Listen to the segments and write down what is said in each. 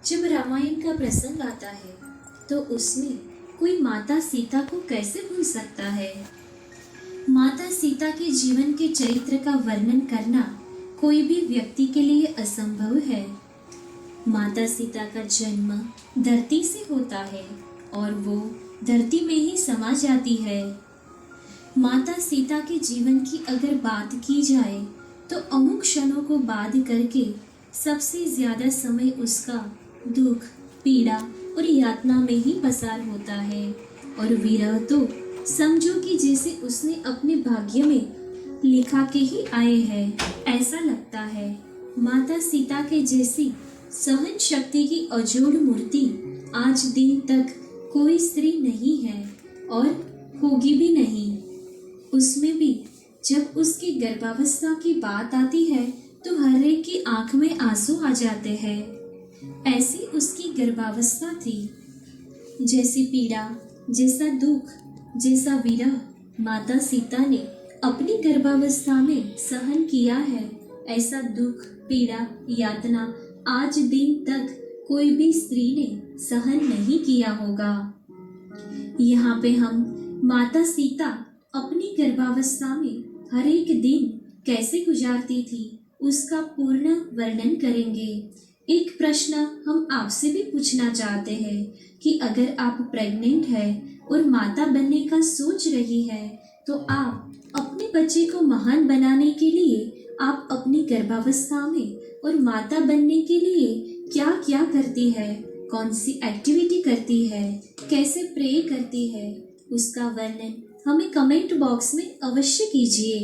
जब रामायण का प्रसंग आता है तो उसमें कोई माता सीता को कैसे भूल सकता है। माता सीता के जीवन के चरित्र का वर्णन करना कोई भी व्यक्ति के लिए असंभव है। माता सीता का जन्म धरती से होता है और वो धरती में ही समा जाती है। माता सीता के जीवन की अगर बात की जाए तो अमुक क्षणों को बाध करके सबसे ज्यादा समय उसका दुख, पीड़ा और यातना में ही पसार होता है। और विरह तो समझो कि जैसे उसने अपने भाग्य में लिखा के ही आए हैं। ऐसा लगता है माता सीता के जैसी सहन शक्ति की अजोड़ मूर्ति आज दिन तक कोई स्त्री नहीं है और होगी भी नहीं। उसमें भी जब उसकी गर्भावस्था की बात आती है तो हर एक की आंख में आंसू आ जाते हैं। ऐसी उसकी गर्भावस्था थी। जैसी पीड़ा, जैसा दुख, जैसा विरह माता सीता ने अपनी गर्भावस्था में सहन किया है, ऐसा दुख, पीड़ा, यातना आज दिन तक कोई भी स्त्री ने सहन नहीं किया होगा। यहाँ पे हम माता सीता अपनी गर्भावस्था में हर एक दिन कैसे गुजारती थी उसका पूर्ण वर्णन करेंगे। एक प्रश्न हम आपसे भी पूछना चाहते हैं कि अगर आप प्रेग्नेंट है और माता बनने का सोच रही है तो आप अपने बच्चे को महान बनाने के लिए आप अपनी गर्भावस्था में और माता बनने के लिए क्या क्या करती है, कौन सी एक्टिविटी करती है, कैसे प्रे करती है, उसका वर्णन हमें कमेंट बॉक्स में अवश्य कीजिए।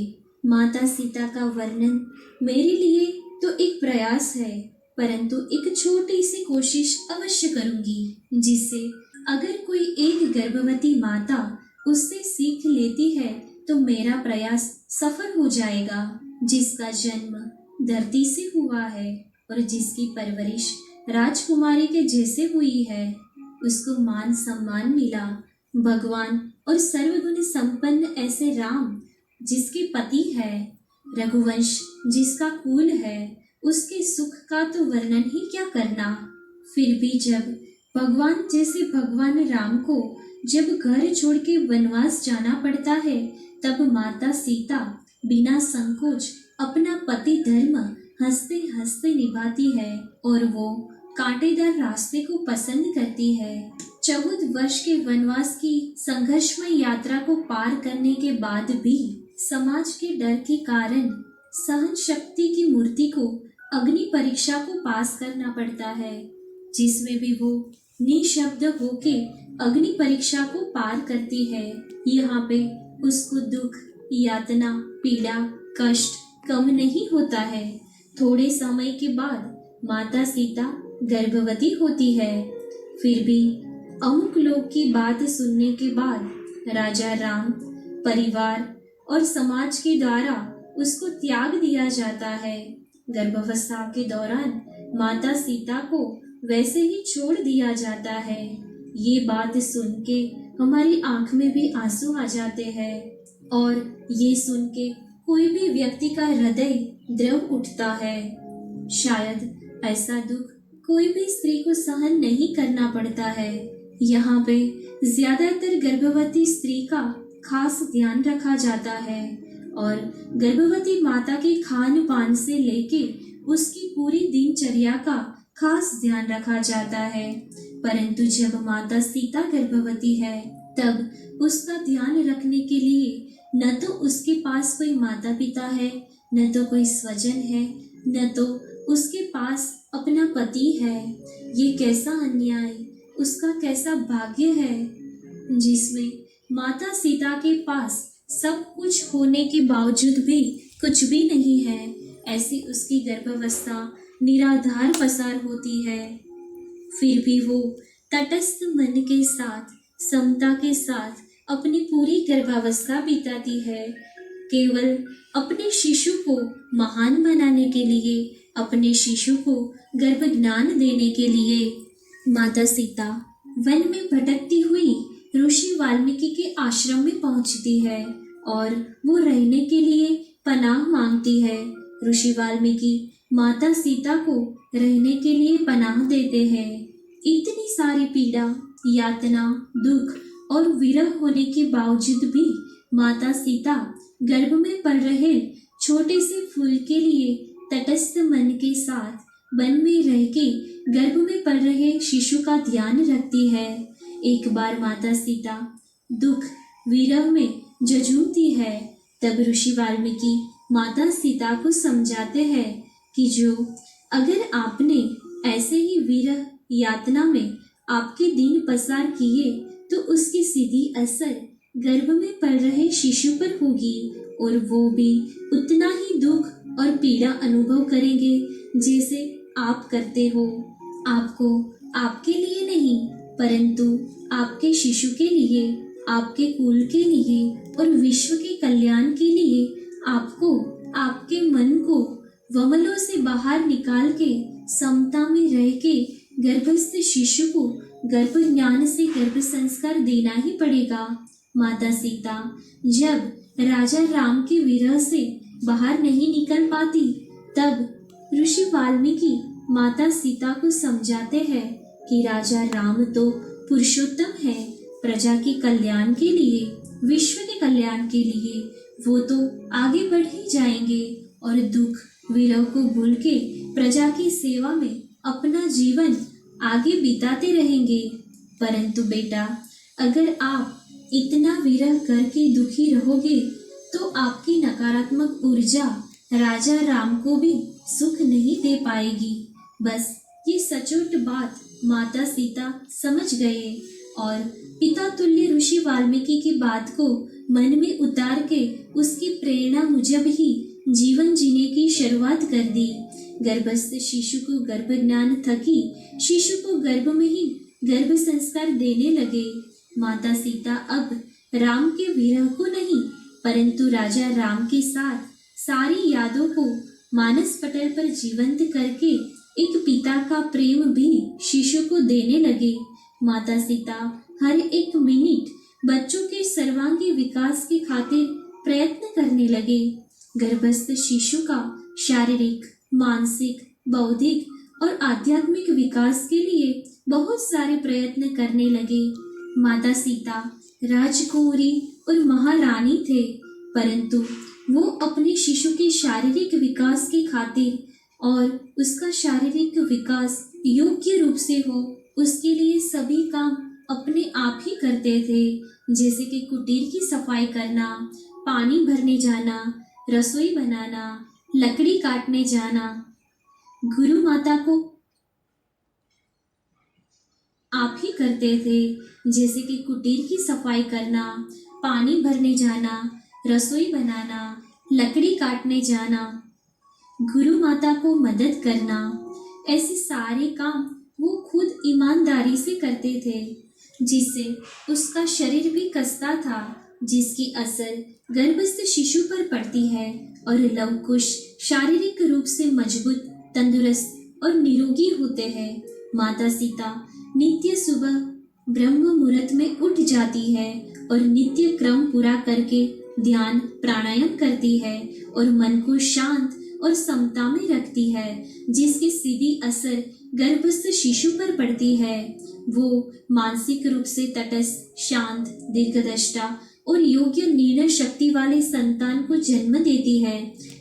माता सीता का वर्णन मेरे लिए तो एक प्रयास है, परंतु एक छोटी सी कोशिश अवश्य करूंगी, जिससे अगर कोई एक गर्भवती माता उससे सीख लेती है तो मेरा प्रयास सफल हो जाएगा। जिसका जन्म धरती से हुआ है और जिसकी परवरिश राजकुमारी के जैसे हुई है, उसको मान सम्मान मिला। भगवान और सर्वगुण संपन्न ऐसे राम जिसके पति है, रघुवंश जिसका कुल है, उसके सुख का तो वर्णन ही क्या करना। फिर भी जब भगवान जैसे भगवान राम को जब घर छोड़ के वनवास जाना पड़ता है तब माता सीता बिना संकोच अपना पति धर्म हंसते हंसते निभाती है और वो कांटेदार रास्ते को पसंद करती है। 14 वर्ष के वनवास की संघर्षमय यात्रा को पार करने के बाद भी समाज के डर के कारण सहन शक्ति की मूर्ति को अग्नि परीक्षा को पास करना पड़ता है, जिसमें भी वो निशब्द होके अग्नि परीक्षा को पार करती है। यहाँ पे उसको दुख, यातना, पीड़ा, कष्ट कम नहीं होता है। थोड़े समय के बाद माता सीता गर्भवती होती है। फिर भी अमुक लोग की बात सुनने के बाद राजा राम, परिवार और समाज के द्वारा उसको त्याग दिया जाता है। गर्भावस्था के दौरान माता सीता को वैसे ही छोड़ दिया जाता है। ये बात सुन के हमारी आंख में भी आंसू आ जाते हैं और ये सुन के कोई भी व्यक्ति का हृदय द्रव उठता है। शायद ऐसा दुख कोई भी स्त्री को सहन नहीं करना पड़ता है। यहाँ पे ज्यादातर गर्भवती स्त्री का खास ध्यान रखा जाता है और गर्भवती माता के खान पान से लेके उसकी पूरी दिनचर्या का खास ध्यान रखा जाता है। परंतु जब माता सीता गर्भवती है तब उसका ध्यान रखने के लिए न तो उसके पास कोई माता पिता है, न तो कोई स्वजन है, न तो उसके पास अपना पति है। ये कैसा अन्याय, उसका कैसा भाग्य है जिसमें माता सीता के पास सब कुछ होने के बावजूद भी कुछ भी नहीं है। ऐसी उसकी गर्भावस्था निराधार पसार होती है। फिर भी वो तटस्थ मन के साथ, समता के साथ अपनी पूरी गर्भावस्था बिताती है, केवल अपने शिशु को महान बनाने के लिए, अपने शिशु को गर्भ ज्ञान देने के लिए। माता सीता वन में भटकती हुई ऋषि वाल्मीकि के आश्रम में पहुंचती है और वो रहने के लिए पनाह मांगती है। ऋषि वाल्मीकि माता सीता को रहने के लिए पनाह देते हैं। इतनी सारी पीड़ा, यातना, दुख और विरह होने के बावजूद भी माता सीता गर्भ में पल रहे छोटे से फूल के लिए तटस्थ मन के साथ वन में रह के गर्भ में पल रहे शिशु का ध्यान रखती है। एक बार माता सीता दुख विरह में जूझती है, तब ऋषि वाल्मीकि माता सीता को समझाते हैं कि जो अगर आपने ऐसे ही विरह यातना में आपके दिन पसार किए तो उसकी सीधी असर गर्भ में पल रहे शिशु पर होगी और वो भी उतना ही दुख और पीड़ा अनुभव करेंगे जैसे आप करते हो। आपको आपके लिए नहीं परंतु आपके शिशु के लिए, आपके कुल के लिए और विश्व के कल्याण के लिए आपको आपके मन को वमलों से बाहर निकाल के समता में रह के गर्भस्थ शिशु को गर्भ ज्ञान से गर्भ संस्कार देना ही पड़ेगा। माता सीता जब राजा राम के विरह से बाहर नहीं निकल पाती, तब ऋषि वाल्मीकि माता सीता को समझाते हैं कि राजा राम तो पुरुषोत्तम है, प्रजा के कल्याण के लिए, विश्व के कल्याण के लिए वो तो आगे बढ़ ही जाएंगे और दुख विरह को भूल के प्रजा की सेवा में अपना जीवन आगे बिताते रहेंगे। परंतु बेटा, अगर आप इतना विरह करके दुखी रहोगे तो आपकी नकारात्मक ऊर्जा राजा राम को भी सुख नहीं दे पाएगी। बस ये सचोट बात माता सीता समझ गए और पिता तुल्य ऋषि वाल्मीकि की बात को मन में उतार के उसकी प्रेरणा मुजब ही जीवन जीने की शुरुआत कर दी। गर्भस्थ शिशु को गर्भ ज्ञान थकी शिशु को गर्भ में ही गर्भ संस्कार देने लगे। माता सीता अब राम के विरह को नहीं परंतु राजा राम के साथ सारी यादों को मानस पटल पर जीवंत करके एक पिता का प्रेम भी शिशु को देने लगे। माता सीता हर एक मिनट बच्चों के सर्वांगी विकास की खातिर प्रयत्न करने लगे। गर्भस्थ शिशु का शारीरिक, मानसिक, बौद्धिक और आध्यात्मिक विकास के लिए बहुत सारे प्रयत्न करने लगे। माता सीता राजकुमारी और महारानी थे, परंतु वो अपने शिशु के शारीरिक विकास की खातिर और उसका शारीरिक विकास योग्य रूप से हो उसके लिए सभी काम अपने आप ही करते थे, जैसे कि कुटीर की सफाई करना, पानी भरने जाना, रसोई बनाना, लकड़ी काटने जाना। गुरु माता को आप ही करते थे, जैसे कि कुटीर की सफाई करना, पानी भरने जाना, रसोई बनाना, लकड़ी काटने जाना, गुरु माता को मदद करना। ऐसे सारे काम वो खुद ईमानदारी से करते थे, जिससे उसका शरीर भी कसता था, जिसकी असर गर्भस्थ शिशु पर पड़ती है और लवकुश शारीरिक रूप से मजबूत, तंदुरुस्त और निरोगी होते हैं। माता सीता नित्य सुबह ब्रह्म मुहूर्त में उठ जाती है और नित्य क्रम पूरा करके ध्यान प्राणायाम करती है और मन को शांत और समता में रखती है, जिसकी सीधी असर गर्भस्थ शिशु पर पड़ती है। वो मानसिक रूप से तटस्थ, शांत, दीर्घदृष्टा और योग्य निर्णय शक्ति वाले संतान को जन्म देती है।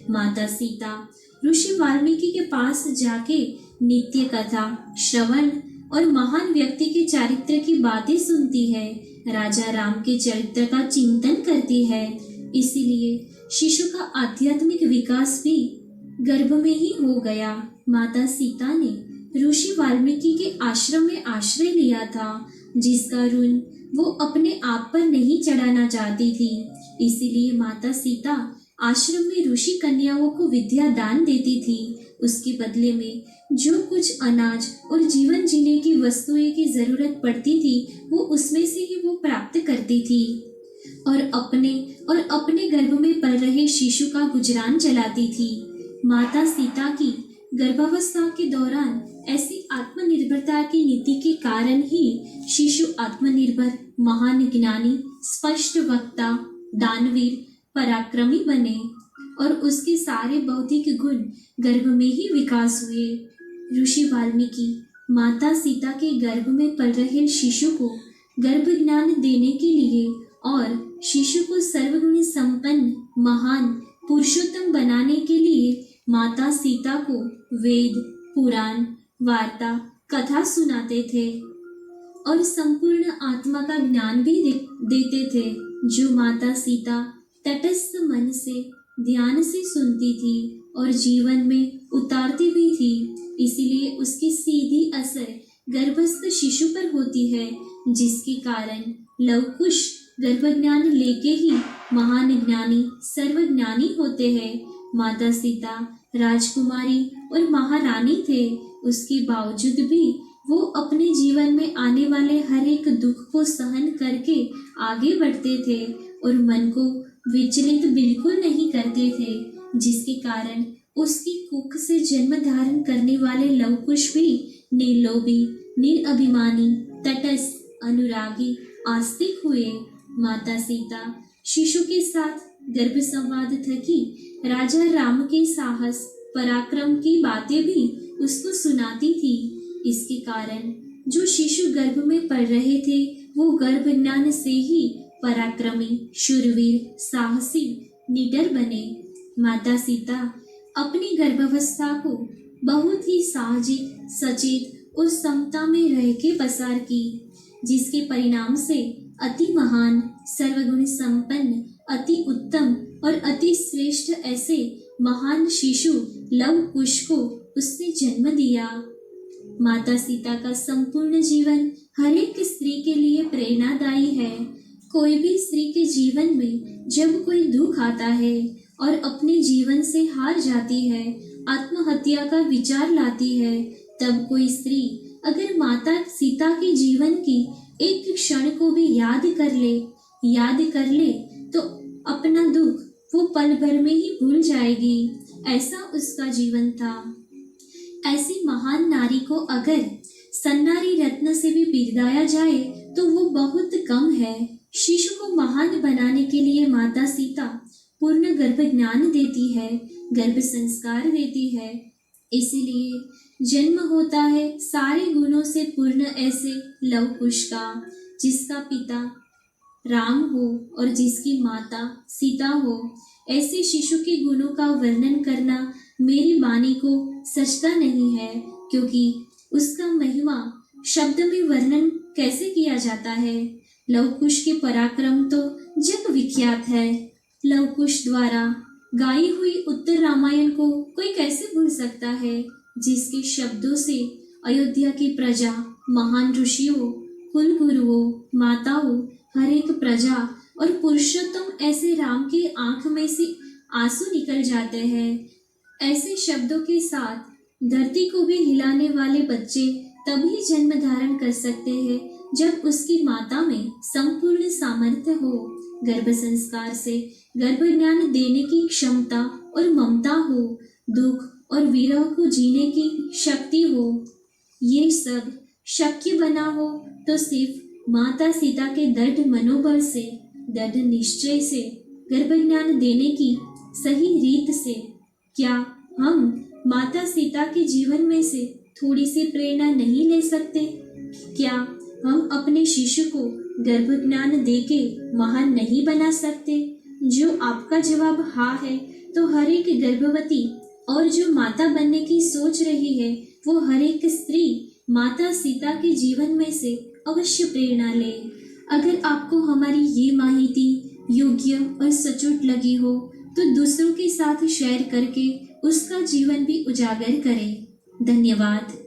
माता सीता ऋषि वाल्मीकि के पास जाके नित्य कथा श्रवण और महान व्यक्ति के चरित्र की बातें सुनती है, राजा राम के चरित्र का चिंतन करती है। इसीलिए शिशु का आध्यात्मिक विकास भी गर्भ में ही हो गया। माता सीता ने ऋषि वाल्मीकि के आश्रम में आश्रय लिया था, जिसका ऋण वो अपने आप पर नहीं चढ़ाना चाहती थी। इसीलिए माता सीता आश्रम में ऋषि कन्याओं को विद्या दान देती थी। उसके बदले में जो कुछ अनाज और जीवन जीने की वस्तुएं की जरूरत पड़ती थी, वो उसमें से ही वो प्राप्त करती थी और अपने गर्भ में पल रहे शिशु का गुजरान चलाती थी। माता सीता की गर्भावस्था के दौरान ऐसी आत्मनिर्भरता की नीति के कारण ही शिशु आत्मनिर्भर, महान ज्ञानी, स्पष्ट वक्ता, दानवीर, पराक्रमी बने। और उसके सारे बौद्धिक गुण गर्भ में ही विकास हुए। ऋषि वाल्मीकि माता सीता के गर्भ में पल रहे शिशु को गर्भ ज्ञान देने के लिए और शिशु को सर्वगुण संपन्न महान पुरुषोत्तम बनाने के लिए माता सीता को वेद, पुराण, वार्ता, कथा सुनाते थे और संपूर्ण आत्मा का ज्ञान भी देते थे, जो माता सीता तटस्थ मन से ध्यान से सुनती थी और जीवन में उतारती भी थी। इसीलिए उसकी सीधी असर गर्भस्थ शिशु पर होती है, जिसके कारण लवकुश गर्भज्ञान लेके ही महान ज्ञानी सर्वज्ञानी होते हैं। माता सीता राजकुमारी और महारानी थे, उसके बावजूद भी वो अपने जीवन में आने वाले हर एक दुख को सहन करके आगे बढ़ते थे और मन को विचलित बिल्कुल नहीं करते थे, जिसके कारण उसकी कुख से जन्म धारण करने वाले लवकुश भी निर्लोभी, निरअभिमानी, तटस्थ, अनुरागी, आस्तिक हुए। माता सीता शिशु के साथ गर्भ संवाद थकी राजा राम के साहस पराक्रम की बातें भी उसको सुनाती थी। इसके कारण जो शिशु गर्भ में पढ़ रहे थे वो गर्भ ज्ञान से ही पराक्रमी, शूरवीर, साहसी, निडर बने। माता सीता अपनी गर्भावस्था को बहुत ही साहजिक, सचेत और समता में रह के पसार की, जिसके परिणाम से अति महान, सर्वगुण संपन्न, अति उत्तम और अति श्रेष्ठ ऐसे महान शिशु लव कुश को उसने जन्म दिया। माता सीता का संपूर्ण जीवन हर एक स्त्री के लिए प्रेरणादायी है। कोई भी स्त्री के जीवन में जब कोई दुख आता है और अपने जीवन से हार जाती है, आत्महत्या का विचार लाती है, तब कोई स्त्री अगर माता सीता के जीवन की एक क्षण को भी याद कर ले तो अपना दुख वो पल भर में ही भूल जाएगी। ऐसा उसका जीवन था। ऐसी महान नारी को अगर सन्नारी रत्न से भी बिरदाया जाए तो वो बहुत कम है। शिशु को महान बनाने के लिए माता सीता पूर्ण गर्भ ज्ञान देती है, गर्भ संस्कार देती है। इसीलिए जन्म होता है सारे गुणों से पूर्ण ऐसे लव कुश का, जिसका पिता राम हो और जिसकी माता सीता हो। ऐसे शिशु के गुणों का वर्णन करना मेरी वाणी को सचता नहीं है, क्योंकि उसका महिमा शब्द में वर्णन कैसे किया जाता है। लव कुश के पराक्रम तो जग विख्यात है। लव कुश द्वारा गाई हुई उत्तर रामायण को कोई कैसे भूल सकता है, जिसके शब्दों से अयोध्या की प्रजा, महान ऋषियों, कुल गुरुओं, माताओं, हर एक प्रजा और पुरुषोत्तम ऐसे राम के आंख में से आंसू निकल जाते हैं। ऐसे शब्दों के साथ धरती को भी हिलाने वाले बच्चे तभी जन्म धारण कर सकते हैं जब उसकी माता में संपूर्ण सामर्थ्य हो, गर्भ संस्कार से गर्भ ज्ञान देने की क्षमता और ममता हो, दुख और विरह को जीने की शक्ति हो। ये सब शक्य बना हो तो सिर्फ माता सीता के दृढ़ मनोबल से, दृढ़ निश्चय से, गर्भ ज्ञान देने की सही रीत से। क्या हम माता सीता के जीवन में से थोड़ी सी प्रेरणा नहीं ले सकते? क्या हम अपने शिशु को गर्भ ज्ञान देके महान नहीं बना सकते? जो आपका जवाब हाँ है तो हर एक गर्भवती और जो माता बनने की सोच रही है वो हर एक स्त्री माता सीता के जीवन में से अवश्य प्रेरणा ले। अगर आपको हमारी ये माहिती योग्य और सचोट लगी हो तो दूसरों के साथ शेयर करके उसका जीवन भी उजागर करें। धन्यवाद।